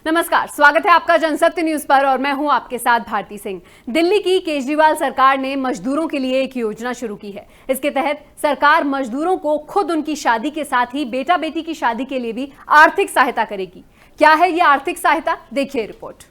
नमस्कार, स्वागत है आपका जनसत्य न्यूज पर और मैं हूं आपके साथ भारती सिंह। दिल्ली की केजरीवाल सरकार ने मजदूरों के लिए एक योजना शुरू की है। इसके तहत सरकार मजदूरों को खुद उनकी शादी के साथ ही बेटा बेटी की शादी के लिए भी आर्थिक सहायता करेगी। क्या है ये आर्थिक सहायता, देखिए रिपोर्ट।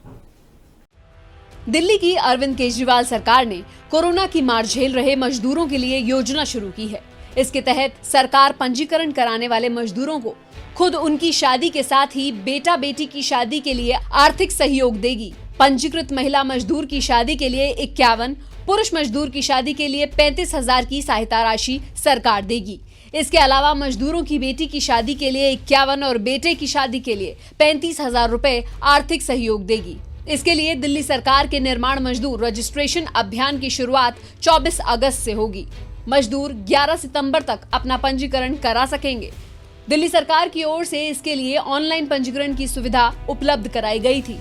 दिल्ली की अरविंद केजरीवाल सरकार ने कोरोना की मार झेल रहे मजदूरों के लिए योजना शुरू की है। इसके तहत सरकार पंजीकरण कराने वाले मजदूरों को खुद उनकी शादी के साथ ही बेटा बेटी की शादी के लिए आर्थिक सहयोग देगी। पंजीकृत महिला मजदूर की शादी के लिए 51, पुरुष मजदूर की शादी के लिए 35,000 की सहायता राशि सरकार देगी। इसके अलावा मजदूरों की बेटी की शादी के लिए 51 और बेटे की शादी के लिए 35,000 रुपए आर्थिक सहयोग देगी। इसके लिए दिल्ली सरकार के निर्माण मजदूर रजिस्ट्रेशन अभियान की शुरुआत 24 अगस्त से होगी। मजदूर 11 सितंबर तक अपना पंजीकरण करा सकेंगे। दिल्ली सरकार की ओर से इसके लिए ऑनलाइन पंजीकरण की सुविधा उपलब्ध कराई गई थी,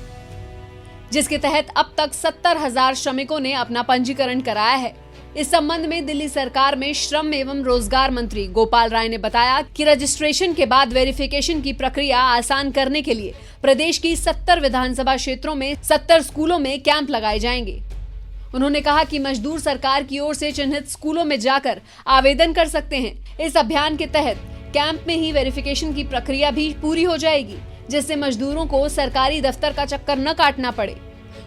जिसके तहत अब तक 70,000 श्रमिकों ने अपना पंजीकरण कराया है। इस संबंध में दिल्ली सरकार में श्रम एवं रोजगार मंत्री गोपाल राय ने बताया कि रजिस्ट्रेशन के बाद वेरिफिकेशन की प्रक्रिया आसान करने के लिए प्रदेश की 70 विधानसभा क्षेत्रों में 70 स्कूलों में कैंप लगाए जाएंगे। उन्होंने कहा कि मजदूर सरकार की ओर से चिन्हित स्कूलों में जाकर आवेदन कर सकते हैं। इस अभियान के तहत कैंप में ही वेरिफिकेशन की प्रक्रिया भी पूरी हो जाएगी, जिससे मजदूरों को सरकारी दफ्तर का चक्कर न काटना पड़े।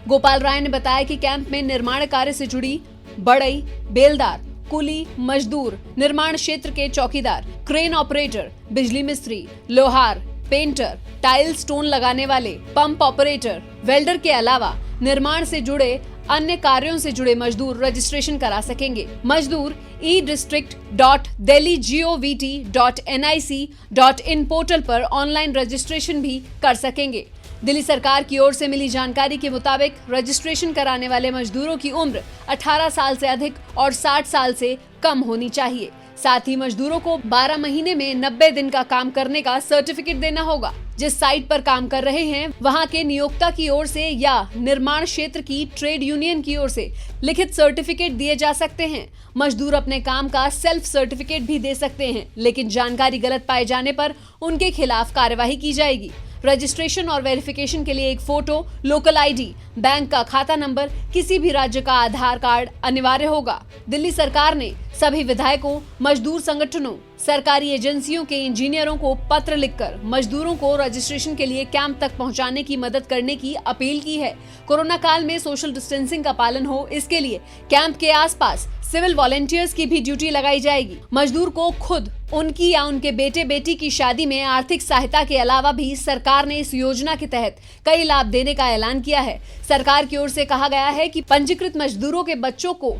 गोपाल राय ने बताया कि कैंप में निर्माण कार्य से जुड़ी बढ़ई, बेलदार, कुली, मजदूर, निर्माण क्षेत्र के चौकीदार, क्रेन ऑपरेटर, बिजली मिस्त्री, लोहार, पेंटर, टाइल स्टोन लगाने वाले, पंप ऑपरेटर, वेल्डर के अलावा निर्माण से जुड़े अन्य कार्यों से जुड़े मजदूर रजिस्ट्रेशन करा सकेंगे। मजदूर e-district.delhi.govt.nic.in पोर्टल पर ऑनलाइन रजिस्ट्रेशन भी कर सकेंगे। दिल्ली सरकार की ओर से मिली जानकारी के मुताबिक रजिस्ट्रेशन कराने वाले मजदूरों की उम्र 18 साल से अधिक और 60 साल से कम होनी चाहिए। साथ ही मजदूरों को 12 महीने में 90 दिन का काम करने का सर्टिफिकेट देना होगा। जिस साइट पर काम कर रहे हैं वहां के नियोक्ता की ओर से या निर्माण क्षेत्र की ट्रेड यूनियन की ओर से लिखित सर्टिफिकेट दिए जा सकते हैं। मजदूर अपने काम का सेल्फ सर्टिफिकेट भी दे सकते हैं, लेकिन जानकारी गलत पाए जाने पर उनके खिलाफ कार्यवाही की जाएगी। रजिस्ट्रेशन और वेरिफिकेशन के लिए एक फोटो, लोकल आईडी, बैंक का खाता नंबर, किसी भी राज्य का आधार कार्ड अनिवार्य होगा। दिल्ली सरकार ने सभी विधायकों, मजदूर संगठनों, सरकारी एजेंसियों के इंजीनियरों को पत्र लिखकर मजदूरों को रजिस्ट्रेशन के लिए कैंप तक पहुंचाने की मदद करने की अपील की है। कोरोना काल में सोशल डिस्टेंसिंग का पालन हो, इसके लिए कैंप के आसपास सिविल वॉलंटियर्स की भी ड्यूटी लगाई जाएगी। मजदूर को खुद उनकी या उनके बेटे बेटी की शादी में आर्थिक सहायता के अलावा भी सरकार ने इस योजना के तहत कई लाभ देने का ऐलान किया है। सरकार की ओर से कहा गया है कि पंजीकृत मजदूरों के बच्चों को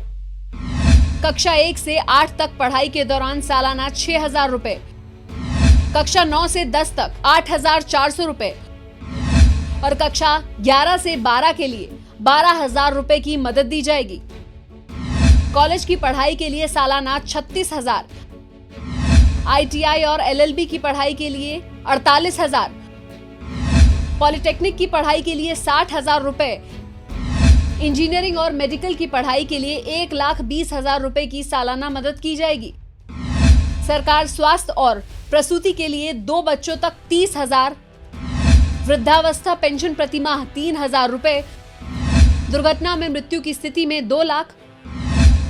कक्षा 1 से 8 तक पढ़ाई के दौरान सालाना 6,000 रुपए, कक्षा 9 से 10 तक 8,400 रुपए और कक्षा 11 से 12 के लिए 12,000 रुपए की मदद दी जाएगी। कॉलेज की पढ़ाई के लिए सालाना 36,000, ITI और LLB की पढ़ाई के लिए 48,000, पॉलिटेक्निक की पढ़ाई के लिए 60,000 रुपए, इंजीनियरिंग और मेडिकल की पढ़ाई के लिए 1,20,000 रुपए की सालाना मदद की जाएगी। सरकार स्वास्थ्य और प्रसूति के लिए 2 बच्चों तक 30,000, वृद्धावस्था पेंशन प्रतिमाह 3,000 रुपए, दुर्घटना में मृत्यु की स्थिति में 2 लाख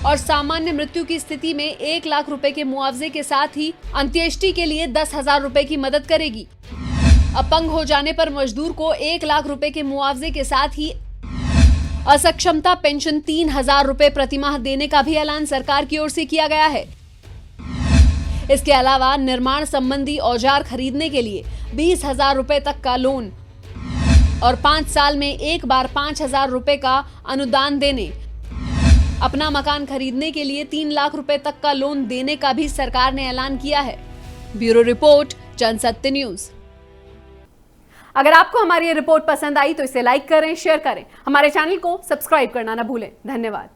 और सामान्य मृत्यु की स्थिति में 1 लाख रुपए के मुआवजे के साथ ही अंत्येष्टि के लिए 10,000 रुपए की मदद करेगी। अपंग हो जाने पर मजदूर को 1 लाख रुपए के मुआवजे के साथ ही असक्षमता पेंशन 3,000 रुपए प्रतिमाह देने का भी ऐलान सरकार की ओर से किया गया है। इसके अलावा निर्माण संबंधी औजार खरीदने के लिए 20,000 रुपए तक का लोन और 5 साल में एक बार 5,000 रुपए का अनुदान देने, अपना मकान खरीदने के लिए 3 लाख रुपए तक का लोन देने का भी सरकार ने ऐलान किया है। Bureau report, Jansatya news. अगर आपको हमारी ये रिपोर्ट पसंद आई तो इसे लाइक करें, शेयर करें, हमारे चैनल को सब्सक्राइब करना ना भूलें। धन्यवाद।